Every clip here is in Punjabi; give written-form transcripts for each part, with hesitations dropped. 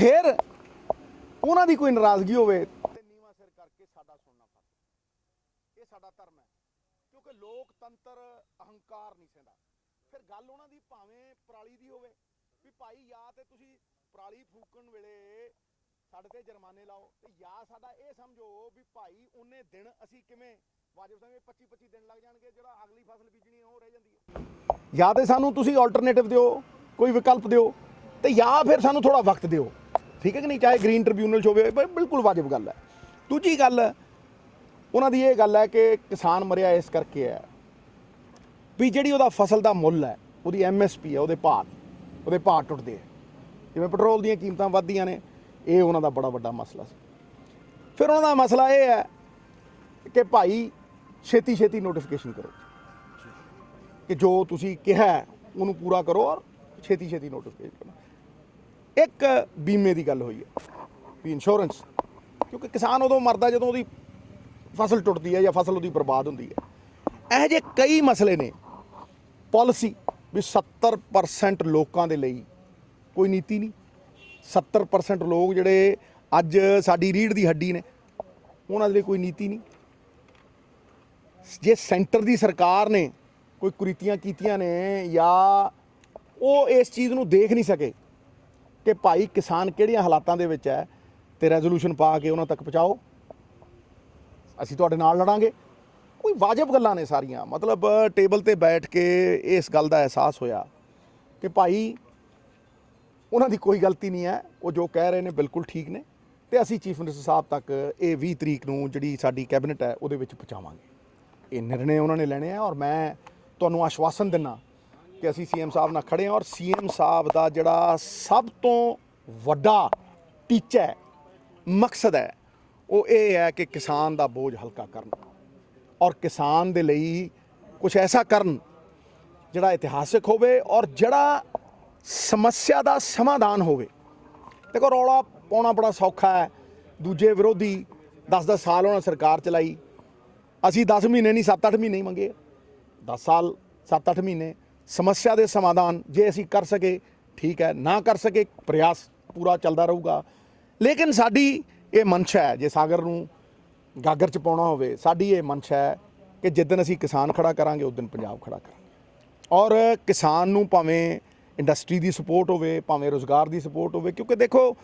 फिर ਉਹਨਾਂ ਦੀ ਕੋਈ ਨਾਰਾਜ਼ਗੀ ਹੋਵੇ ਤੇ ਨੀਵਾਂ ਸਿਰ ਕਰਕੇ ਸਾਡਾ ਸੁਣਨਾ ਫਰਜ਼। ਇਹ ਸਾਡਾ ਧਰਮ ਹੈ, ਕਿਉਂਕਿ ਲੋਕਤੰਤਰ ਅਹੰਕਾਰ ਨਹੀਂ ਸਹਿੰਦਾ। ਫਿਰ ਗੱਲ ਉਹਨਾਂ ਦੀ ਭਾਵੇਂ ਪਰਾਲੀ ਦੀ ਹੋਵੇ ਵੀ ਭਾਈ ਜਾਂ ਤੇ ਤੁਸੀਂ ਪਰਾਲੀ ਫੂਕਣ ਵੇਲੇ ਸਾਡੇ ਤੇ ਜੁਰਮਾਨੇ ਲਾਓ, ਤੇ ਜਾਂ ਸਾਡਾ ਇਹ ਸਮਝੋ ਵੀ ਭਾਈ ਉਹਨੇ ਦਿਨ ਅਸੀਂ ਕਿਵੇਂ ਵਾਜਬ ਸਮੇਂ 25-25 ਦਿਨ ਲੱਗ ਜਾਣਗੇ, ਜਿਹੜਾ ਅਗਲੀ ਫਸਲ ਬੀਜਣੀ ਉਹ ਰਹਿ ਜਾਂਦੀ ਹੈ। ਜਾਂ ਤੇ ਸਾਨੂੰ ਤੁਸੀਂ ਆਲਟਰਨੇਟਿਵ ਦਿਓ, ਕੋਈ ਵਿਕਲਪ ਦਿਓ, ਤੇ ਜਾਂ ਫਿਰ ਸਾਨੂੰ ਥੋੜਾ ਵਕਤ ਦਿਓ, ਠੀਕ ਹੈ ਕਿ ਨਹੀਂ। ਚਾਹੇ ਗ੍ਰੀਨ ਟ੍ਰਿਬਿਊਨਲ 'ਚ ਹੋਵੇ, ਬਿਲਕੁਲ ਵਾਜਬ ਗੱਲ ਹੈ। ਦੂਜੀ ਗੱਲ ਉਹਨਾਂ ਦੀ ਇਹ ਗੱਲ ਹੈ ਕਿ ਕਿਸਾਨ ਮਰਿਆ ਇਸ ਕਰਕੇ ਹੈ ਵੀ ਜਿਹੜੀ ਉਹਦਾ ਫਸਲ ਦਾ ਮੁੱਲ ਹੈ, ਉਹਦੀ MSP ਹੈ, ਉਹਦੇ ਭਾਅ ਟੁੱਟਦੇ ਹੈ। ਜਿਵੇਂ ਪੈਟਰੋਲ ਦੀਆਂ ਕੀਮਤਾਂ ਵੱਧਦੀਆਂ ਨੇ, ਇਹ ਉਹਨਾਂ ਦਾ ਬੜਾ ਵੱਡਾ ਮਸਲਾ ਸੀ। ਫਿਰ ਉਹਨਾਂ ਦਾ ਮਸਲਾ ਇਹ ਹੈ ਕਿ ਭਾਈ ਛੇਤੀ ਨੋਟੀਫਿਕੇਸ਼ਨ ਕਰੋ, ਕਿ ਜੋ ਤੁਸੀਂ ਕਿਹਾ ਉਹਨੂੰ ਪੂਰਾ ਕਰੋ ਔਰ ਛੇਤੀ ਨੋਟੀਫਿਕੇਸ਼ਨ ਕਰੋ। ਇੱਕ ਬੀਮੇ ਦੀ ਗੱਲ ਹੋਈ ਹੈ ਵੀ ਇੰਸ਼ੋਰੈਂਸ, ਕਿਉਂਕਿ ਕਿਸਾਨ ਉਦੋਂ ਮਰਦਾ ਜਦੋਂ ਉਹਦੀ ਫਸਲ ਟੁੱਟਦੀ ਹੈ ਜਾਂ ਫਸਲ ਉਹਦੀ ਬਰਬਾਦ ਹੁੰਦੀ ਹੈ। ਇਹੋ ਜਿਹੇ ਕਈ ਮਸਲੇ ਨੇ। ਪਾਲਿਸੀ ਵੀ 70% ਲੋਕਾਂ ਦੇ ਲਈ ਕੋਈ ਨੀਤੀ ਨਹੀਂ। 70% ਲੋਕ ਜਿਹੜੇ ਅੱਜ ਸਾਡੀ ਰੀੜ੍ਹ ਦੀ ਹੱਡੀ ਨੇ, ਉਹਨਾਂ ਦੇ ਲਈ ਕੋਈ ਨੀਤੀ ਨਹੀਂ। ਜੇ ਸੈਂਟਰ ਦੀ ਸਰਕਾਰ ਨੇ ਕੋਈ ਕੁਰੀਤੀਆਂ ਕੀਤੀਆਂ ਨੇ ਜਾਂ ਉਹ ਇਸ ਚੀਜ਼ ਨੂੰ ਦੇਖ ਨਹੀਂ ਸਕੇ ਕਿ ਭਾਈ ਕਿਸਾਨ ਕਿਹੜੀਆਂ ਹਾਲਾਤਾਂ ਦੇ ਵਿੱਚ ਹੈ, ਤੇ ਰੈਜ਼ੋਲੂਸ਼ਨ ਪਾ ਕੇ ਉਹਨਾਂ ਤੱਕ ਪਹੁੰਚਾਓ, ਅਸੀਂ ਤੁਹਾਡੇ ਨਾਲ ਲੜਾਂਗੇ। ਕੋਈ ਵਾਜਬ ਗੱਲਾਂ ਨੇ ਸਾਰੀਆਂ। ਮਤਲਬ ਟੇਬਲ ਤੇ ਬੈਠ ਕੇ ਇਸ ਗੱਲ ਦਾ ਅਹਿਸਾਸ ਹੋਇਆ ਕਿ ਭਾਈ ਉਹਨਾਂ ਦੀ ਕੋਈ ਗਲਤੀ ਨਹੀਂ ਹੈ, ਉਹ ਜੋ ਕਹਿ ਰਹੇ ਨੇ ਬਿਲਕੁਲ ਠੀਕ ਨੇ, ਤੇ ਅਸੀਂ ਚੀਫ ਮਿਨਿਸਟਰ ਸਾਹਿਬ ਤੱਕ ਇਹ 20 ਤਰੀਕ ਨੂੰ ਜਿਹੜੀ ਸਾਡੀ ਕੈਬਨਿਟ ਹੈ ਉਹਦੇ ਵਿੱਚ ਪਹੁੰਚਾਵਾਂਗੇ। ਇਹ ਨਿਰਣੇ ਉਹਨਾਂ ਨੇ ਲੈਣੇ ਆ, ਔਰ ਮੈਂ ਤੁਹਾਨੂੰ ਆਸ਼ਵਾਸਨ ਦਿੰਦਾ ਕਿ ਅਸੀਂ CM ਸਾਹਿਬ ਨਾਲ ਖੜੇ ਹਾਂ। ਔਰ CM ਸਾਹਿਬ ਦਾ ਜਿਹੜਾ ਸਭ ਤੋਂ ਵੱਡਾ ਟੀਚਾ ਹੈ, ਮਕਸਦ ਹੈ, ਉਹ ਇਹ ਹੈ ਕਿ ਕਿਸਾਨ ਦਾ ਬੋਝ ਹਲਕਾ ਕਰਨ ਔਰ ਕਿਸਾਨ ਦੇ ਲਈ ਕੁਝ ਐਸਾ ਕਰਨ ਜਿਹੜਾ ਇਤਿਹਾਸਿਕ ਹੋਵੇ ਔਰ ਜਿਹੜਾ ਸਮੱਸਿਆ ਦਾ ਸਮਾਧਾਨ ਹੋਵੇ। ਦੇਖੋ, ਰੌਲਾ ਪਾਉਣਾ ਬੜਾ ਸੌਖਾ ਹੈ। ਦੂਜੇ ਵਿਰੋਧੀ 10-10 ਸਾਲ ਉਹਨਾਂ ਸਰਕਾਰ ਚਲਾਈ, ਅਸੀਂ 10 ਮਹੀਨੇ ਨਹੀਂ 7-8 ਮਹੀਨੇ ਹੀ ਮੰਗੇ। 10 ਸਾਲ 7-8 ਮਹੀਨੇ ਸਮੱਸਿਆ ਦੇ ਸਮਾਧਾਨ ਜੇ ਅਸੀਂ ਕਰ ਸਕੇ ਠੀਕ ਹੈ, ਨਾ ਕਰ ਸਕੇ ਪ੍ਰਯਾਸ ਪੂਰਾ ਚੱਲਦਾ ਰਹੂਗਾ। ਲੇਕਿਨ ਸਾਡੀ ਇਹ ਮਨਸ਼ਾ ਹੈ, ਜੇ ਸਾਗਰ ਨੂੰ ਗਾਗਰ 'ਚ ਪਾਉਣਾ ਹੋਵੇ, ਸਾਡੀ ਇਹ ਮਨਸ਼ਾ ਹੈ ਕਿ ਜਿਸ ਦਿਨ ਅਸੀਂ ਕਿਸਾਨ ਖੜਾ ਕਰਾਂਗੇ ਉਸ ਦਿਨ ਪੰਜਾਬ ਖੜਾ ਕਰਾਂਗੇ। ਔਰ ਕਿਸਾਨ ਨੂੰ ਭਾਵੇਂ ਇੰਡਸਟਰੀ ਦੀ ਸਪੋਰਟ ਹੋਵੇ, ਭਾਵੇਂ ਰੁਜ਼ਗਾਰ ਦੀ ਸਪੋਰਟ ਹੋਵੇ, ਕਿਉਂਕਿ ਦੇਖੋ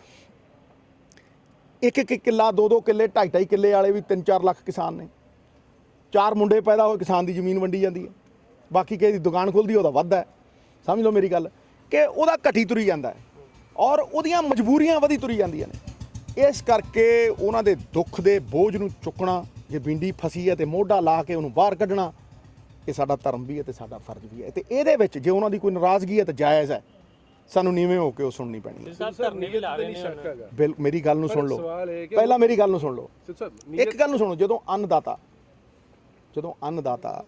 ਇੱਕ ਕਿੱਲਾ 2-2 ਕਿੱਲੇ 2.5 ਕਿੱਲੇ ਵਾਲੇ ਵੀ 3-4 ਲੱਖ ਕਿਸਾਨ ਨੇ। 4 ਮੁੰਡੇ ਪੈਦਾ ਹੋਏ, ਕਿਸਾਨ ਦੀ ਜ਼ਮੀਨ ਵੰਡੀ ਜਾਂਦੀ ਹੈ। ਬਾਕੀ ਕਿਸੇ ਦੀ ਦੁਕਾਨ ਖੁੱਲ੍ਹਦੀ ਉਹਦਾ ਵੱਧਦਾ ਹੈ। ਸਮਝ ਲਓ ਮੇਰੀ ਗੱਲ, ਕਿ ਉਹਦਾ ਘਟੀ ਤੁਰੀ ਜਾਂਦਾ ਹੈ ਔਰ ਉਹਦੀਆਂ ਮਜਬੂਰੀਆਂ ਵਧੀ ਤੁਰੀ ਜਾਂਦੀਆਂ ਨੇ। ਇਸ ਕਰਕੇ ਉਹਨਾਂ ਦੇ ਦੁੱਖ ਦੇ ਬੋਝ ਨੂੰ ਚੁੱਕਣਾ, ਜੇ ਬਿੰਡੀ ਫਸੀ ਹੈ ਤੇ ਮੋਢਾ ਲਾ ਕੇ ਉਹਨੂੰ ਬਾਹਰ ਕੱਢਣਾ, ਇਹ ਸਾਡਾ ਧਰਮ ਵੀ ਹੈ ਤੇ ਸਾਡਾ ਫਰਜ਼ ਵੀ ਹੈ। ਤੇ ਇਹਦੇ ਵਿੱਚ ਜੇ ਉਹਨਾਂ ਦੀ ਕੋਈ ਨਾਰਾਜ਼ਗੀ ਹੈ ਤਾਂ ਜਾਇਜ਼ ਹੈ, ਸਾਨੂੰ ਨੀਵੇਂ ਹੋ ਕੇ ਉਹ ਸੁਣਨੀ ਪੈਣੀ ਹੈ। ਮੇਰੀ ਗੱਲ ਨੂੰ ਸੁਣ ਲਓ, ਪਹਿਲਾਂ ਮੇਰੀ ਗੱਲ ਨੂੰ ਸੁਣ ਲਓ, ਇੱਕ ਗੱਲ ਨੂੰ ਸੁਣੋ। ਜਦੋਂ ਅੰਨਦਾਤਾ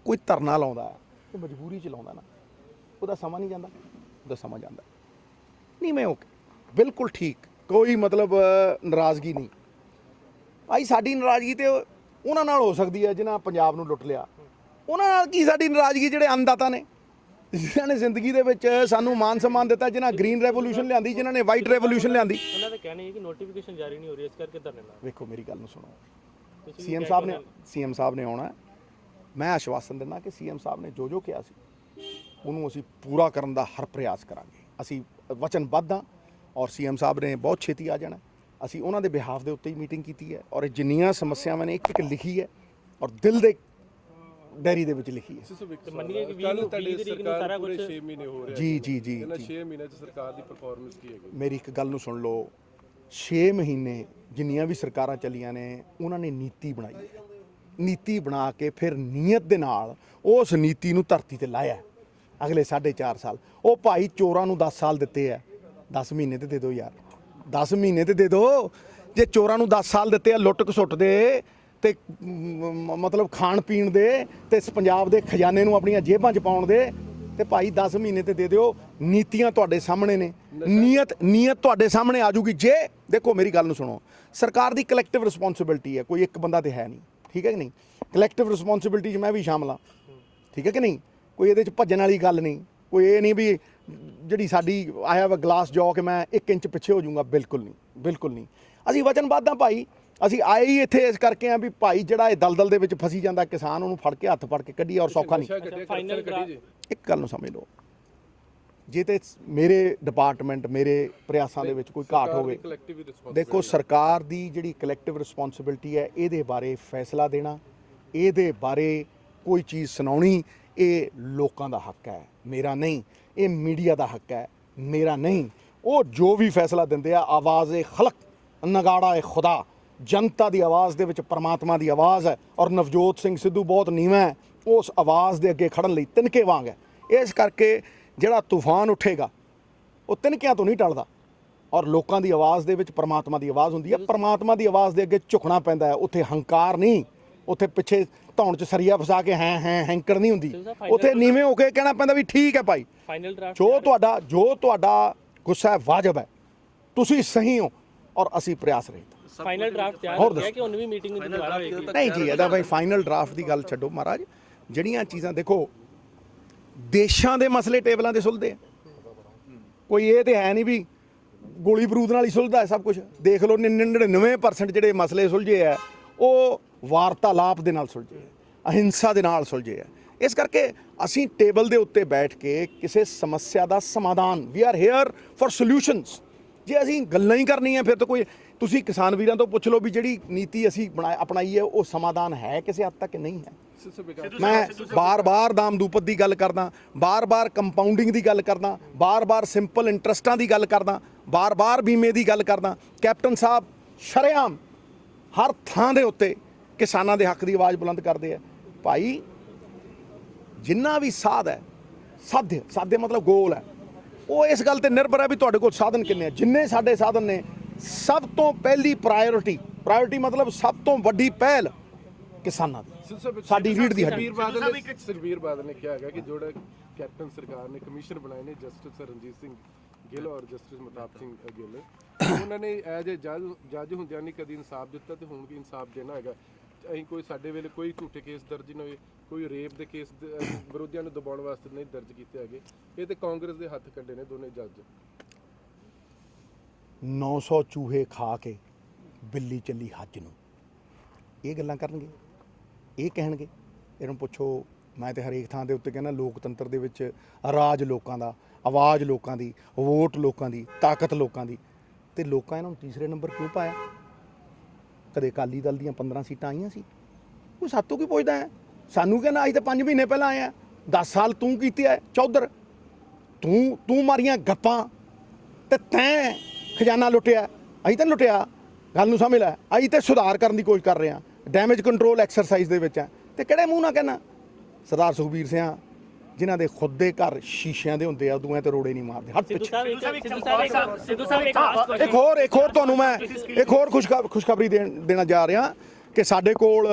ਕੋਈ ਧਰਨਾ ਲਾਉਂਦਾ ਤੇ ਮਜਬੂਰੀ 'ਚ ਲਾਉਂਦਾ ਨਾ, ਉਹਦਾ ਸਮਾਂ ਨਹੀਂ ਜਾਂਦਾ, ਉਹਦਾ ਸਮਾਂ ਜਾਂਦਾ। ਨੀਵੇਂ ਹੋ ਕੇ ਬਿਲਕੁਲ ਠੀਕ, ਕੋਈ ਮਤਲਬ ਨਾਰਾਜ਼ਗੀ ਨਹੀਂ। ਭਾਈ ਸਾਡੀ ਨਾਰਾਜ਼ਗੀ ਤੇ ਉਹਨਾਂ ਨਾਲ ਹੋ ਸਕਦੀ ਹੈ ਜਿਨ੍ਹਾਂ ਪੰਜਾਬ ਨੂੰ ਲੁੱਟ ਲਿਆ। ਉਹਨਾਂ ਨਾਲ ਕੀ ਸਾਡੀ ਨਾਰਾਜ਼ਗੀ? ਜਿਹੜੇ ਅੰਨਦਾਤਾ ਨੇ, ਜਿਨ੍ਹਾਂ ਨੇ ਜ਼ਿੰਦਗੀ ਦੇ ਵਿੱਚ ਸਾਨੂੰ ਮਾਨ ਸਨਮਾਨ ਦਿੱਤਾ, ਜਿਨ੍ਹਾਂ ਗ੍ਰੀਨ ਰੈਵੋਲੂਸ਼ਨ ਲਿਆਂਦੀ, ਜਿਨ੍ਹਾਂ ਨੇ ਵਾਈਟ ਰੈਵੋਲੂਸ਼ਨ ਲਿਆਂਦੀ। ਉਹਨਾਂ ਦਾ ਕਹਿਣਾ ਹੈ ਕਿ ਨੋਟੀਫਿਕੇਸ਼ਨ ਜਾਰੀ ਨਹੀਂ ਹੋ ਰਹੀ, ਇਸ ਕਰਕੇ ਧਰਨੇ ਲਾ। ਵੇਖੋ ਮੇਰੀ ਗੱਲ ਨੂੰ ਸੁਣੋ, CM ਸਾਹਿਬ ਨੇ ਆਉਣਾ। ਮੈਂ ਆਸ਼ਵਾਸਨ ਦਿੰਦਾ ਕਿ CM ਸਾਹਿਬ ਨੇ ਜੋ ਕਿਹਾ ਸੀ ਉਹਨੂੰ ਅਸੀਂ ਪੂਰਾ ਕਰਨ ਦਾ ਹਰ ਪ੍ਰਯਾਸ ਕਰਾਂਗੇ। ਅਸੀਂ ਵਚਨਬੱਧ ਹਾਂ ਔਰ CM ਸਾਹਿਬ ਨੇ ਬਹੁਤ ਛੇਤੀ ਆ ਜਾਣਾ। ਅਸੀਂ ਉਹਨਾਂ ਦੇ ਬਿਹਾਫ ਦੇ ਉੱਤੇ ਹੀ ਮੀਟਿੰਗ ਕੀਤੀ ਹੈ ਔਰ ਜਿੰਨੀਆਂ ਸਮੱਸਿਆਵਾਂ ਨੇ ਇੱਕ ਲਿਖੀ ਹੈ ਔਰ ਦਿਲ ਦੇ ਡੈਰੀ ਦੇ ਵਿੱਚ ਲਿਖੀ ਹੈ। ਮੰਨੀਏ ਕਿ 20 ਤਰੀਕ ਨੂੰ ਸਾਰਾ ਕੁਝ 6 ਮਹੀਨੇ ਹੋ ਰਿਹਾ। ਜੀ 6 ਮਹੀਨੇ 'ਚ ਸਰਕਾਰ ਦੀ ਪਰਫਾਰਮੈਂਸ ਕੀ ਹੈਗੀ? ਮੇਰੀ ਇੱਕ ਗੱਲ ਨੂੰ ਸੁਣ ਲਓ, 6 ਮਹੀਨੇ ਜਿੰਨੀਆਂ ਵੀ ਸਰਕਾਰਾਂ ਚੱਲੀਆਂ ਨੇ, ਉਹਨਾਂ ਨੇ ਨੀਤੀ ਬਣਾਈ ਹੈ। ਨੀਤੀ ਬਣਾ ਕੇ ਫਿਰ ਨੀਅਤ ਦੇ ਨਾਲ ਉਸ ਨੀਤੀ ਨੂੰ ਧਰਤੀ ਤੇ ਲਾਇਆ ਅਗਲੇ 4.5 ਸਾਲ। ਉਹ ਭਾਈ ਚੋਰਾਂ ਨੂੰ 10 ਸਾਲ ਦਿੱਤੇ ਆ, 10 ਮਹੀਨੇ ਤੇ ਦੇ ਦਿਓ ਯਾਰ, 10 ਮਹੀਨੇ ਤੇ ਦੇ ਦਿਓ। ਜੇ ਚੋਰਾਂ ਨੂੰ 10 ਸਾਲ ਦਿੱਤੇ ਆ ਲੁੱਟ ਖਸੁੱਟ ਦੇ ਤੇ ਮਤਲਬ ਖਾਣ ਪੀਣ ਦੇ ਤੇ ਪੰਜਾਬ ਦੇ ਖਜ਼ਾਨੇ ਨੂੰ ਆਪਣੀਆਂ ਜੇਬਾਂ 'ਚ ਪਾਉਣ ਦੇ, ਤੇ ਭਾਈ 10 ਮਹੀਨੇ ਤੇ ਦੇ ਦਿਓ। ਨੀਤੀਆਂ ਤੁਹਾਡੇ ਸਾਹਮਣੇ ਨੇ, ਨੀਅਤ ਤੁਹਾਡੇ ਸਾਹਮਣੇ ਆ ਜੂਗੀ। ਜੇ ਦੇਖੋ ਮੇਰੀ ਗੱਲ ਨੂੰ ਸੁਣੋ, ਸਰਕਾਰ ਦੀ ਕਲੈਕਟਿਵ ਰਿਸਪੌਂਸਿਬਿਲਟੀ ਹੈ, ਕੋਈ ਇੱਕ ਬੰਦਾ ਤੇ ਹੈ ਨਹੀਂ, ਠੀਕ ਹੈ ਕਿ ਨਹੀਂ। ਕਲੈਕਟਿਵ ਰਿਸਪੌਂਸਿਬਿਲਟੀ 'ਚ ਮੈਂ ਵੀ ਸ਼ਾਮਲ ਹਾਂ, ਠੀਕ ਹੈ ਕਿ ਨਹੀਂ। ਕੋਈ ਇਹਦੇ 'ਚ ਭੱਜਣ ਵਾਲੀ ਗੱਲ ਨਹੀਂ। ਕੋਈ ਇਹ ਨਹੀਂ ਵੀ ਜਿਹੜੀ ਸਾਡੀ ਆਈ ਹੈਵ ਅ ਗਲਾਸ ਜੋ ਕਿ ਮੈਂ 1 ਇੰਚ ਪਿੱਛੇ ਹੋ ਜਾਊਂਗਾ, ਬਿਲਕੁਲ ਨਹੀਂ, ਬਿਲਕੁਲ ਨਹੀਂ। ਅਸੀਂ ਵਚਨਬੱਧ ਹਾਂ ਭਾਈ, ਅਸੀਂ ਆਏ ਹੀ ਇੱਥੇ ਇਸ ਕਰਕੇ ਆ ਵੀ ਭਾਈ ਜਿਹੜਾ ਇਹ ਦਲਦਲ ਦੇ ਵਿੱਚ ਫਸੀ ਜਾਂਦਾ ਕਿਸਾਨ, ਉਹਨੂੰ ਫੜ ਕੇ ਹੱਥ ਫੜ ਕੇ ਕੱਢੀਏ, ਔਰ ਸੌਖਾ ਨਹੀਂ। ਫਾਈਨਲ ਇੱਕ ਗੱਲ ਨੂੰ ਸਮਝ ਲਓ, ਜੇ ਤੇ ਮੇਰੇ ਡਿਪਾਰਟਮੈਂਟ ਮੇਰੇ ਪ੍ਰਯਾਸਾਂ ਦੇ ਵਿੱਚ ਕੋਈ ਘਾਟ ਹੋਵੇ, ਦੇਖੋ ਸਰਕਾਰ ਦੀ ਜਿਹੜੀ ਕਲੈਕਟਿਵ ਰਿਸਪੌਂਸਿਬਿਲਟੀ ਹੈ, ਇਹਦੇ ਬਾਰੇ ਫੈਸਲਾ ਦੇਣਾ, ਇਹਦੇ ਬਾਰੇ ਕੋਈ ਚੀਜ਼ ਸੁਣਾਉਣੀ, ਇਹ ਲੋਕਾਂ ਦਾ ਹੱਕ ਹੈ, ਮੇਰਾ ਨਹੀਂ। ਇਹ ਮੀਡੀਆ ਦਾ ਹੱਕ ਹੈ, ਮੇਰਾ ਨਹੀਂ। ਉਹ ਜੋ ਵੀ ਫੈਸਲਾ ਦਿੰਦੇ ਆ, ਆਵਾਜ਼-ਏ ਖਲਕ, ਨਗਾੜਾ-ਏ ਖੁਦਾ, ਜਨਤਾ ਦੀ ਆਵਾਜ਼ ਦੇ ਵਿੱਚ ਪਰਮਾਤਮਾ ਦੀ ਆਵਾਜ਼ ਹੈ, ਔਰ ਨਵਜੋਤ ਸਿੰਘ ਸਿੱਧੂ ਬਹੁਤ ਨੀਵਾਂ ਹੈ, ਉਸ ਆਵਾਜ਼ ਦੇ ਅੱਗੇ ਖੜਨ ਲਈ ਤਿਨਕੇ ਵਾਂਗ ਹੈ। ਇਸ ਕਰਕੇ ਜਿਹੜਾ ਤੂਫਾਨ ਉੱਠੇਗਾ ਉਹ ਤਿਨਕਿਆਂ ਤੋਂ ਨਹੀਂ ਟਲਦਾ, ਔਰ ਲੋਕਾਂ ਦੀ ਆਵਾਜ਼ ਦੇ ਵਿੱਚ ਪਰਮਾਤਮਾ ਦੀ ਆਵਾਜ਼ ਹੁੰਦੀ ਹੈ। ਪਰਮਾਤਮਾ ਦੀ ਆਵਾਜ਼ ਦੇ ਅੱਗੇ ਝੁਕਣਾ ਪੈਂਦਾ ਹੈ, ਉੱਥੇ ਹੰਕਾਰ ਨਹੀਂ, ਉੱਥੇ ਪਿੱਛੇ ਧੌਣ 'ਚ ਸਰੀਆ ਫਸਾ ਕੇ ਹੈਂਕਰ ਨਹੀਂ ਹੁੰਦੀ, ਉੱਥੇ ਨੀਵੇਂ ਹੋ ਕੇ ਕਹਿਣਾ ਪੈਂਦਾ ਵੀ ਠੀਕ ਹੈ ਭਾਈ, ਫਾਈਨਲ ਡਰਾਫਟ ਜੋ ਤੁਹਾਡਾ ਗੁੱਸਾ ਹੈ ਵਾਜਬ ਹੈ, ਤੁਸੀਂ ਸਹੀ ਹੋ, ਔਰ ਅਸੀਂ ਪ੍ਰਯਾਸ ਰਹੇ। ਫਾਈਨਲ ਡਰਾਫਟ ਤਿਆਰ ਹੋ ਗਿਆ ਕਿ 19ਵੀਂ ਮੀਟਿੰਗ ਦੀ ਦੁਬਾਰਾ ਹੋਏਗੀ? ਨਹੀਂ ਜੀ, ਇਹਦਾ ਭਾਈ ਫਾਈਨਲ ਡਰਾਫਟ ਦੀ ਗੱਲ ਛੱਡੋ ਮਹਾਰਾਜ। ਜਿਹੜੀਆਂ ਚੀਜ਼ਾਂ ਦੇਖੋ, ਦੇਸ਼ਾਂ ਦੇ ਮਸਲੇ ਟੇਬਲਾਂ ਤੇ ਸੁਲਝਦੇ ਆ, ਕੋਈ ਇਹ ਤੇ ਹੈ ਨਹੀਂ ਵੀ ਗੋਲੀ ਬਰੂਦ ਨਾਲ ਹੀ ਸੁਲਝਦਾ ਹੈ ਸਭ ਕੁਝ। ਦੇਖ ਲਓ 99% ਜਿਹੜੇ ਮਸਲੇ ਸੁਲਝੇ ਆ ਉਹ ਵਾਰਤਾਲਾਪ ਦੇ ਨਾਲ ਸੁਲਝੇ ਆ, ਅਹਿੰਸਾ ਦੇ ਨਾਲ ਸੁਲਝੇ ਆ। ਇਸ ਕਰਕੇ ਅਸੀਂ ਟੇਬਲ ਦੇ ਉੱਤੇ ਬੈਠ ਕੇ ਕਿਸੇ ਸਮੱਸਿਆ ਦਾ ਸਮਾਧਾਨ, we are here for solutions. ਜੇ ਅਸੀਂ ਗੱਲਾਂ ਹੀ ਕਰਨੀਆਂ ਫਿਰ ਤਾਂ ਕੋਈ, ਤੁਸੀਂ ਕਿਸਾਨ ਵੀਰਾਂ ਤੋਂ ਪੁੱਛ ਲਓ ਵੀ ਜਿਹੜੀ ਨੀਤੀ ਅਸੀਂ ਅਪਣਾਈ ਹੈ ਉਹ ਸਮਾਧਾਨ ਹੈ ਕਿਸੇ ਹੱਦ ਤੱਕ ਨਹੀਂ ਹੈ। ਮੈਂ ਬਾਰ-ਬਾਰ ਦਾਮ-ਦੂਪਤ ਦੀ ਗੱਲ ਕਰਦਾ, ਬਾਰ-ਬਾਰ ਕੰਪਾਊਂਡਿੰਗ ਦੀ ਗੱਲ ਕਰਦਾ, ਬਾਰ-ਬਾਰ ਸਿੰਪਲ ਇੰਟਰਸਟਾਂ ਦੀ ਗੱਲ ਕਰਦਾ, ਬਾਰ-ਬਾਰ ਬੀਮੇ ਦੀ ਗੱਲ ਕਰਦਾ। ਕੈਪਟਨ ਸਾਹਿਬ ਸ਼ਰੇਆਮ ਹਰ ਥਾਂ ਦੇ ਉੱਤੇ ਕਿਸਾਨਾਂ ਦੇ ਹੱਕ ਦੀ ਆਵਾਜ਼ ਬੁਲੰਦ ਕਰਦੇ ਆ। ਭਾਈ ਜਿੰਨਾ ਵੀ ਸਾਧ ਹੈ, ਸਾਧੇ ਮਤਲਬ ਗੋਲ ਹੈ, ਉਹ ਇਸ ਗੱਲ ਤੇ ਨਿਰਭਰ ਹੈ ਵੀ ਤੁਹਾਡੇ ਕੋਲ ਸਾਧਨ ਕਿੰਨੇ ਆ। ਜਿੰਨੇ ਸਾਡੇ ਸਾਧਨ ਨੇ, ਸਭ ਤੋਂ ਪਹਿਲੀ ਪ੍ਰਾਇੋਰਟੀ ਮਤਲਬ ਸਭ ਤੋਂ ਵੱਡੀ ਪਹਿਲ ਕਿਸਾਨਾਂ ਦੀ, ਸਾਡੀ ਰੀੜ ਦੀ ਹੱਡੀ। ਸੁਖਬੀਰ ਬਾਦਲ ਨੇ ਕਿਹਾ ਹੈਗਾ ਕਿ ਜਿਹੜਾ ਕੈਪਟਨ ਸਰਕਾਰ ਨੇ ਕਮਿਸ਼ਨ ਬਣਾਏ ਨੇ ਜਸਟਿਸ ਰਣਜੀਤ ਸਿੰਘ ਗਿੱਲ ਔਰ ਜਸਟਿਸ ਮਤਾਬ ਸਿੰਘ ਗਿੱਲ, ਉਹਨਾਂ ਨੇ ਐਜ ਏ ਜੱਜ ਹੁੰਦਿਆਂ ਨਹੀਂ ਕਦੀ ਇਨਸਾਫ ਦਿੱਤਾ, ਤੇ ਹੁਣ ਵੀ ਇਨਸਾਫ ਦੇਣਾ ਹੈਗਾ। ਅਸੀਂ ਕੋਈ ਸਾਡੇ ਵੇਲੇ ਕੋਈ ਝੂਠੇ ਕੇਸ ਦਰਜ ਨਹੀਂ ਹੋਏ, ਕੋਈ ਰੇਪ ਦੇ ਕੇਸ ਵਿਰੋਧੀਆਂ ਨੂੰ ਦਬਾਉਣ ਵਾਸਤੇ ਨਹੀਂ ਦਰਜ ਕੀਤੇ ਹੈਗੇ। ਇਹ ਤੇ ਕਾਂਗਰਸ ਦੇ ਹੱਥ ਕੱਢੇ ਨੇ ਦੋਨੇ ਜੱਜ। 900 ਚੂਹੇ ਖਾ ਕੇ ਬਿੱਲੀ ਚੱਲੀ ਹੱਜ ਨੂੰ, ਇਹ ਗੱਲਾਂ ਕਰਨਗੇ, ਇਹ ਕਹਿਣਗੇ। ਇਹਨੂੰ ਪੁੱਛੋ, ਮੈਂ ਤੇ ਹਰੇਕ ਥਾਂ ਦੇ ਉੱਤੇ ਕਹਿੰਦਾ ਲੋਕਤੰਤਰ ਦੇ ਵਿੱਚ ਰਾਜ ਲੋਕਾਂ ਦਾ, ਆਵਾਜ਼ ਲੋਕਾਂ ਦੀ, ਵੋਟ ਲੋਕਾਂ ਦੀ, ਤਾਕਤ ਲੋਕਾਂ ਦੀ, ਤੇ ਲੋਕਾਂ ਇਹਨਾਂ ਨੂੰ ਤੀਸਰੇ ਨੰਬਰ ਕਿਉਂ ਪਾਇਆ? ਕਦੇ ਅਕਾਲੀ ਦਲ ਦੀਆਂ 15 ਸੀਟਾਂ ਆਈਆਂ ਸੀ, ਕੋਈ ਸਾਤੋਂ ਕੀ ਪੁੱਛਦਾ ਹੈ? ਸਾਨੂੰ ਕਹਿੰਦਾ ਅਸੀਂ ਤਾਂ 5 ਮਹੀਨੇ ਪਹਿਲਾਂ ਆਏ ਆ, 10 ਸਾਲ ਤੂੰ ਕੀਤੀ ਹੈ ਚੌਧਰ, ਤੂੰ ਮਾਰੀਆਂ ਗੱਪਾਂ ਤੇ ਤੈਂ ਖਜ਼ਾਨਾ ਲੁੱਟਿਆ, ਅਸੀਂ ਤਾਂ ਲੁੱਟਿਆ। ਗੱਲ ਨੂੰ ਸਮਝ ਲੈ, ਅਸੀਂ ਤਾਂ ਸੁਧਾਰ ਕਰਨ ਦੀ ਕੋਸ਼ਿਸ਼ ਕਰ ਰਹੇ ਹਾਂ, ਡੈਮੇਜ ਕੰਟਰੋਲ ਐਕਸਰਸਾਈਜ਼ ਦੇ ਵਿੱਚ ਹੈ। ਤੇ ਕਿਹੜੇ ਮੂੰਹ ਨਾਲ ਕਹਿਣਾ? ਸਰਦਾਰ ਸੁਖਬੀਰ ਸਿੰਘ ਜਿਨ੍ਹਾਂ ਦੇ ਖੁਦ ਦੇ ਘਰ ਸ਼ੀਸ਼ਿਆਂ ਦੇ ਹੁੰਦੇ ਆ, ਉਦੋਂ ਐ ਤੇ ਰੋੜੇ ਨਹੀਂ ਮਾਰਦੇ। ਹੱਥ ਪਿੱਛੇ। ਇੱਕ ਹੋਰ ਤੁਹਾਨੂੰ ਮੈਂ ਇੱਕ ਹੋਰ ਖੁਸ਼ਖਬਰੀ ਦੇਣਾ ਜਾ ਰਿਹਾ ਕਿ ਸਾਡੇ ਕੋਲ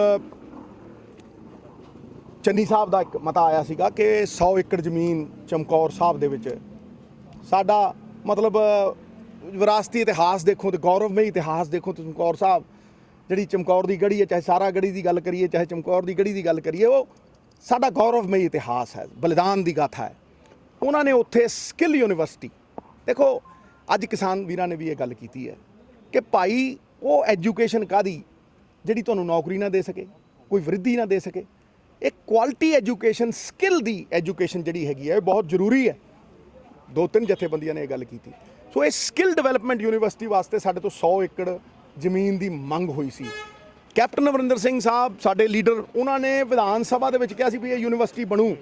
ਚੰਨੀ ਸਾਹਿਬ ਦਾ ਇੱਕ ਮਤਾ ਆਇਆ ਸੀਗਾ ਕਿ 100 ਏਕੜ ਜ਼ਮੀਨ ਚਮਕੌਰ ਸਾਹਿਬ ਦੇ ਵਿੱਚ, ਸਾਡਾ ਮਤਲਬ ਵਿਰਾਸਤੀ ਇਤਿਹਾਸ ਦੇਖੋ ਤੇ ਗੌਰਵਮਈ ਇਤਿਹਾਸ ਦੇਖੋ ਤੇ ਚਮਕੌਰ ਸਾਹਿਬ, ਜਿਹੜੀ ਚਮਕੌਰ ਦੀ ਗੜੀ ਹੈ, ਚਾਹੇ ਸਾਰਾ ਗੜੀ ਦੀ ਗੱਲ ਕਰੀਏ, ਚਾਹੇ ਚਮਕੌਰ ਦੀ ਗੜੀ ਦੀ ਗੱਲ ਕਰੀਏ, ਉਹ ਸਾਡਾ ਗੌਰਵਮਈ ਇਤਿਹਾਸ ਹੈ, ਬਲੀਦਾਨ ਦੀ ਗਾਥਾ ਹੈ। ਉਹਨਾਂ ਨੇ ਉੱਥੇ ਸਕਿੱਲ ਯੂਨੀਵਰਸਿਟੀ, ਦੇਖੋ ਅੱਜ ਕਿਸਾਨ ਵੀਰਾਂ ਨੇ ਵੀ ਇਹ ਗੱਲ ਕੀਤੀ ਹੈ ਕਿ ਭਾਈ ਉਹ ਐਜੂਕੇਸ਼ਨ ਕਾਹਦੀ ਜਿਹੜੀ ਤੁਹਾਨੂੰ ਨੌਕਰੀ ਨਾ ਦੇ ਸਕੇ, ਕੋਈ ਵਰਿੱਧੀ ਨਾ ਦੇ ਸਕੇ। ਇਹ ਕੁਆਲਿਟੀ ਐਜੂਕੇਸ਼ਨ, ਸਕਿੱਲ ਦੀ ਐਜੂਕੇਸ਼ਨ ਜਿਹੜੀ ਹੈਗੀ ਹੈ, ਇਹ ਬਹੁਤ ਜ਼ਰੂਰੀ ਹੈ। 2-3 ਜਥੇਬੰਦੀਆਂ ਨੇ ਇਹ ਗੱਲ ਕੀਤੀ। ਸੋ ਇਹ ਸਕਿੱਲ ਡਿਵੈਲਪਮੈਂਟ ਯੂਨੀਵਰਸਿਟੀ ਵਾਸਤੇ ਸਾਡੇ ਤੋਂ 100 ਏਕੜ ਜ਼ਮੀਨ ਦੀ ਮੰਗ ਹੋਈ ਸੀ। ਕੈਪਟਨ ਅਮਰਿੰਦਰ ਸਿੰਘ ਸਾਹਿਬ ਸਾਡੇ ਲੀਡਰ, ਉਹਨਾਂ ਨੇ ਵਿਧਾਨ ਸਭਾ ਦੇ ਵਿੱਚ ਕਿਹਾ ਸੀ ਵੀ ਇਹ ਯੂਨੀਵਰਸਿਟੀ ਬਣੂ।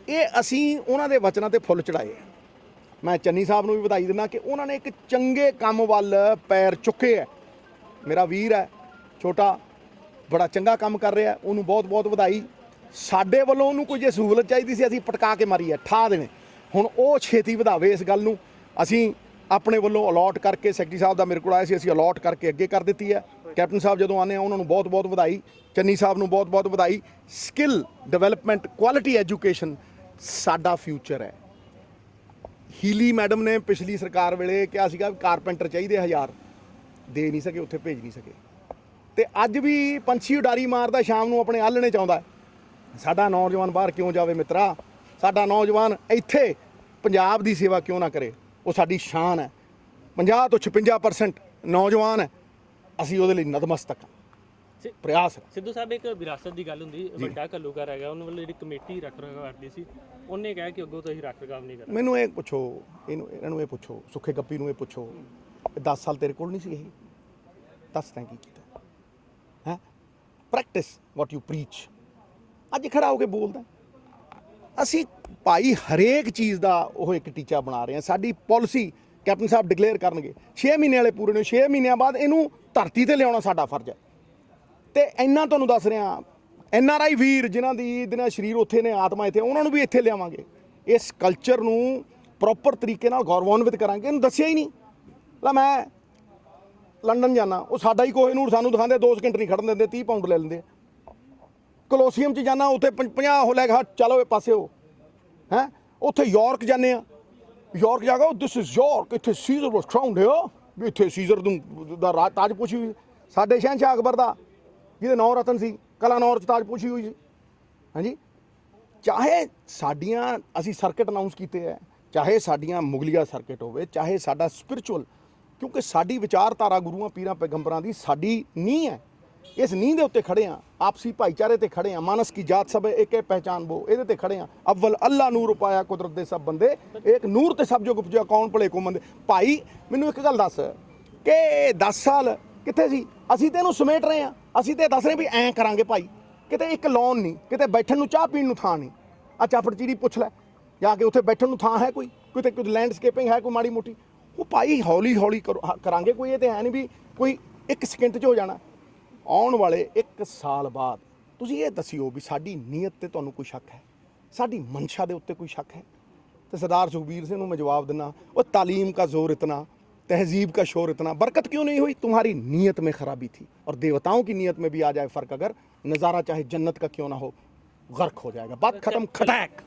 ਇਹ ਅਸੀਂ ਉਹਨਾਂ ਦੇ ਵਚਨਾਂ ਤੇ ਫੁੱਲ ਚੜਾਏ। ਮੈਂ ਚੰਨੀ ਸਾਹਿਬ ਨੂੰ ਵੀ ਵਧਾਈ ਦਿੰਦਾ ਕਿ ਉਹਨਾਂ ਨੇ ਇੱਕ ਚੰਗੇ ਕੰਮ ਵੱਲ ਪੈਰ ਚੁੱਕੇ ਹੈ। ਮੇਰਾ ਵੀਰ ਹੈ ਛੋਟਾ, ਬੜਾ ਚੰਗਾ ਕੰਮ ਕਰ ਰਿਹਾ, ਉਹਨੂੰ ਬਹੁਤ-ਬਹੁਤ ਵਧਾਈ। ਸਾਡੇ ਵੱਲੋਂ ਉਹਨੂੰ ਕੋਈ ਜੇ ਸਹੂਲਤ ਚਾਹੀਦੀ ਸੀ, ਅਸੀਂ ਪਟਕਾ ਕੇ ਮਾਰੀ ਹੈ, ਠਾ ਦੇਣੇ। ਹੁਣ ਉਹ ਛੇਤੀ ਵਧਾਵੇ ਇਸ ਗੱਲ ਨੂੰ। ਅਸੀਂ ਆਪਣੇ ਵੱਲੋਂ ਅਲਾਟ ਕਰਕੇ, ਸੈਕਟਰੀ ਸਾਹਿਬ ਦਾ ਮੇਰੇ ਕੋਲ ਆਇਆ ਸੀ, ਅਸੀਂ ਅਲਾਟ ਕਰਕੇ ਅੱਗੇ ਕਰ ਦਿੱਤੀ ਹੈ। ਕੈਪਟਨ ਸਾਹਿਬ ਜਦੋਂ ਆਉਂਦੇ ਆ ਉਹਨਾਂ ਨੂੰ ਬਹੁਤ-ਬਹੁਤ ਵਧਾਈ, ਚੰਨੀ ਸਾਹਿਬ ਨੂੰ ਬਹੁਤ-ਬਹੁਤ ਵਧਾਈ। ਸਕਿੱਲ ਡਿਵੈਲਪਮੈਂਟ, ਕੁਆਲਿਟੀ ਐਜੂਕੇਸ਼ਨ ਸਾਡਾ ਫਿਊਚਰ ਹੈ। ਹੀਲੀ ਮੈਡਮ ਨੇ ਪਿਛਲੀ ਸਰਕਾਰ ਵੇਲੇ ਕਿਹਾ ਸੀਗਾ ਕਾਰਪੈਂਟਰ ਚਾਹੀਦੇ 1000, ਦੇ ਨਹੀਂ ਸਕੇ, ਉੱਥੇ ਭੇਜ ਨਹੀਂ ਸਕੇ। ਤੇ ਅੱਜ ਵੀ ਪੰਛੀ ਉਡਾਰੀ ਮਾਰਦਾ ਸ਼ਾਮ ਨੂੰ ਆਪਣੇ ਆਲਣੇ 'ਚ ਆਉਂਦਾ। ਸਾਡਾ ਨੌਜਵਾਨ ਬਾਹਰ ਕਿਉਂ ਜਾਵੇ ਮਿੱਤਰਾ? ਸਾਡਾ ਨੌਜਵਾਨ ਇੱਥੇ ਪੰਜਾਬ ਦੀ ਸੇਵਾ ਕਿਉਂ ਨਾ ਕਰੇ? ਉਹ ਸਾਡੀ ਸ਼ਾਨ ਹੈ। 50 ਤੋਂ 56% ਨੌਜਵਾਨ ਹੈ, ਅਸੀਂ ਉਹਦੇ ਲਈ ਨਤਮਸਤਕ ਹਾਂ। ਪ੍ਰਯਾਸ ਹੈ। ਸਿੱਧੂ ਸਾਹਿਬ, ਇੱਕ ਵਿਰਾਸਤ ਦੀ ਗੱਲ ਹੁੰਦੀ, ਵੱਡਾ ਘੱਲੂਘਾਰਾ ਹੈਗਾ, ਉਹਨਾਂ ਵੱਲੋਂ ਜਿਹੜੀ ਕਮੇਟੀ ਰੱਖ ਰਖਾਵ ਕਰਦੀ ਸੀ, ਉਹਨੇ ਕਿਹਾ ਕਿ ਅੱਗੋਂ ਤੋਂ ਅਸੀਂ ਰੱਖ ਰਖਾਵ ਨਹੀਂ ਕਰਨਾ। ਮੈਨੂੰ ਇਹ ਪੁੱਛੋ, ਇਹਨਾਂ ਨੂੰ ਇਹ ਪੁੱਛੋ, ਸੁੱਖੇ ਗੱਪੀ ਨੂੰ ਇਹ ਪੁੱਛੋ, 10 ਸਾਲ ਤੇਰੇ ਕੋਲ ਨਹੀਂ ਸੀ? ਇਹ ਦੱਸ ਤੈਂ ਕੀ ਕੀਤਾ ਹੈ? Practice what you preach. ਅੱਜ ਖੜਾ ਹੋ ਕੇ ਬੋਲਦਾ। ਅਸੀਂ ਭਾਈ ਹਰੇਕ ਚੀਜ਼ ਦਾ ਉਹ ਇੱਕ ਟੀਚਾ ਬਣਾ ਰਹੇ ਹਾਂ। ਸਾਡੀ ਪਾਲਿਸੀ ਕੈਪਟਨ ਸਾਹਿਬ ਡਿਕਲੇਅਰ ਕਰਨਗੇ, 6 ਮਹੀਨੇ ਵਾਲੇ ਪੂਰੇ ਨੇ, 6 ਮਹੀਨਿਆਂ ਬਾਅਦ ਇਹਨੂੰ ਧਰਤੀ ਤੇ ਲਿਆਉਣਾ ਸਾਡਾ ਫਰਜ਼ ਹੈ। ਤੇ ਇੰਨਾ ਤੁਹਾਨੂੰ ਦੱਸ ਰਿਹਾ, NRI ਵੀਰ ਜਿਨ੍ਹਾਂ ਦੀ ਸਰੀਰ ਉੱਥੇ ਨੇ, ਆਤਮਾ ਇੱਥੇ, ਉਹਨਾਂ ਨੂੰ ਵੀ ਇੱਥੇ ਲਿਆਵਾਂਗੇ। ਇਸ ਕਲਚਰ ਨੂੰ ਪ੍ਰੋਪਰ ਤਰੀਕੇ ਨਾਲ ਗੌਰਵਾਨਵਿਤ ਕਰਾਂਗੇ। ਇਹਨੂੰ ਦੱਸਿਆ ਹੀ ਨਹੀਂ। ਲੈ ਮੈਂ ਲੰਡਨ ਜਾਣਾ, ਉਹ ਸਾਡਾ ਹੀ ਕੋਹੀਨੂਰ ਸਾਨੂੰ ਦਿਖਾਉਂਦੇ, 2 ਸਕਿੰਟ ਨਹੀਂ ਖੜਨ ਦਿੰਦੇ, 30 ਪਾਉਂਡ ਲੈ ਲੈਂਦੇ। ਕੋਲੋਸੀਅਮ 'ਚ ਜਾਣਾ, ਉੱਥੇ 50 ਹੋ ਲੈ ਕੇ ਚਲੋ ਇਹ ਪਾਸੇ ਹੋ ਹੈ। ਉੱਥੇ ਯਾਰਕ ਜਾਂਦੇ ਆ, ਯਾਰਕ ਜਾ ਕੇ ਦਿਸ ਇਜ਼ ਯਾਰਕ, ਇੱਥੇ ਸੀਜ਼ਰ ਵਾਸ ਕਰਾਊਨਡ ਹੇਅਰ, ਵੀ ਇੱਥੇ ਸੀਜ਼ਰ ਦਾ ਤਾਜ ਪੁੱਛੀ ਹੋਈ। ਸਾਡੇ ਸ਼ਹਿਨਸ਼ਾਹ ਅਕਬਰ ਦਾ ਜਿਹਦੇ 9 ਰਤਨ ਸੀ, ਕਲਾਨੌਰ 'ਚ ਤਾਜ ਪੁੱਛੀ ਹੋਈ ਸੀ। ਹਾਂਜੀ, ਚਾਹੇ ਸਾਡੀਆਂ ਅਸੀਂ ਸਰਕਟ ਅਨਾਊਂਸ ਕੀਤੇ ਹੈ, ਚਾਹੇ ਸਾਡੀਆਂ ਮੁਗਲੀਆ ਸਰਕਟ ਹੋਵੇ, ਚਾਹੇ ਸਾਡਾ ਸਪਿਰਿਚੁਅਲ, ਕਿਉਂਕਿ ਸਾਡੀ ਵਿਚਾਰਧਾਰਾ ਗੁਰੂਆਂ ਪੀਰਾਂ ਪੈਗੰਬਰਾਂ ਦੀ ਸਾਡੀ ਨੀਂਹ ਹੈ। ਇਸ ਨੀਂਹ ਦੇ ਉੱਤੇ ਖੜੇ ਹਾਂ, ਆਪਸੀ ਭਾਈਚਾਰੇ ਤੇ ਖੜੇ ਹਾਂ। ਮਾਨਸ ਕੀ ਜਾਤ ਸਭ ਇੱਕ ਪਹਿਚਾਨ ਬੋ, ਇਹਦੇ ਤੇ ਖੜੇ ਹਾਂ। ਅਵਲ ਅੱਲਾ ਨੂਰ ਉਪਾਇਆ ਕੁਦਰਤ ਦੇ ਸਭ ਬੰਦੇ, ਇੱਕ ਨੂਰ ਤੇ ਸਭ ਜੋ ਉਪਜਿਆ ਕੌਣ ਭਲੇ ਕੋ ਮੰਦੇ। ਭਾਈ ਮੈਨੂੰ ਇੱਕ ਗੱਲ ਦੱਸ ਕਿ 10 ਸਾਲ ਕਿੱਥੇ ਸੀ? ਅਸੀਂ ਤੇ ਇਹਨੂੰ ਸਮੇਟ ਰਹੇ ਹਾਂ। ਅਸੀਂ ਤੇ ਦੱਸ ਰਹੇ ਵੀ ਐਂ ਕਰਾਂਗੇ ਭਾਈ। ਕਿਤੇ ਇੱਕ ਲੌਨ ਨਹੀਂ, ਕਿਤੇ ਬੈਠਣ ਨੂੰ, ਚਾਹ ਪੀਣ ਨੂੰ ਥਾਂ ਨਹੀਂ। ਆ ਚਾਪੜ ਚੀੜੀ ਪੁੱਛ ਲੈ ਜਾ ਕੇ, ਉੱਥੇ ਬੈਠਣ ਨੂੰ ਥਾਂ ਹੈ ਕੋਈ? ਕਿਤੇ ਕੋਈ ਲੈਂਡਸਕੇਪਿੰਗ ਹੈ ਕੋਈ ਮਾੜੀ ਮੋਟੀ? ਉਹ ਭਾਈ ਹੌਲੀ ਹੌਲੀ ਕਰਾਂਗੇ। ਕੋਈ ਇਹ ਤੇ ਹੈ ਨਹੀਂ ਵੀ ਕੋਈ 1 ਸਕਿੰਟ 'ਚ ਹੋ ਜਾਣਾ। ਆਉਣ ਵਾਲੇ 1 ਸਾਲ ਬਾਅਦ ਤੁਸੀਂ ਇਹ ਦੱਸਿਓ ਵੀ ਸਾਡੀ ਨੀਅਤ ਤੇ ਤੁਹਾਨੂੰ ਕੋਈ ਸ਼ੱਕ ਹੈ? ਸਾਡੀ ਮਨਸ਼ਾ ਦੇ ਉੱਤੇ ਕੋਈ ਸ਼ੱਕ ਹੈ? ਤੇ ਸਰਦਾਰ ਸੁਖਬੀਰ ਸਿੰਘ ਨੂੰ ਮੈਂ ਜਵਾਬ ਦਿੰਦਾ, ਉਹ तालीम का जोर इतना, तहजीब का शोर इतना, बरकत क्यों नहीं हुई? तुम्हारी नीयत में खराबी थी। और देवताओं की नीयत में भी आ जाए फ़र्क, अगर नज़ारा चाहे जन्नत का क्यों ना हो, गर्क हो जाएगा। बात खत्म, खटैक।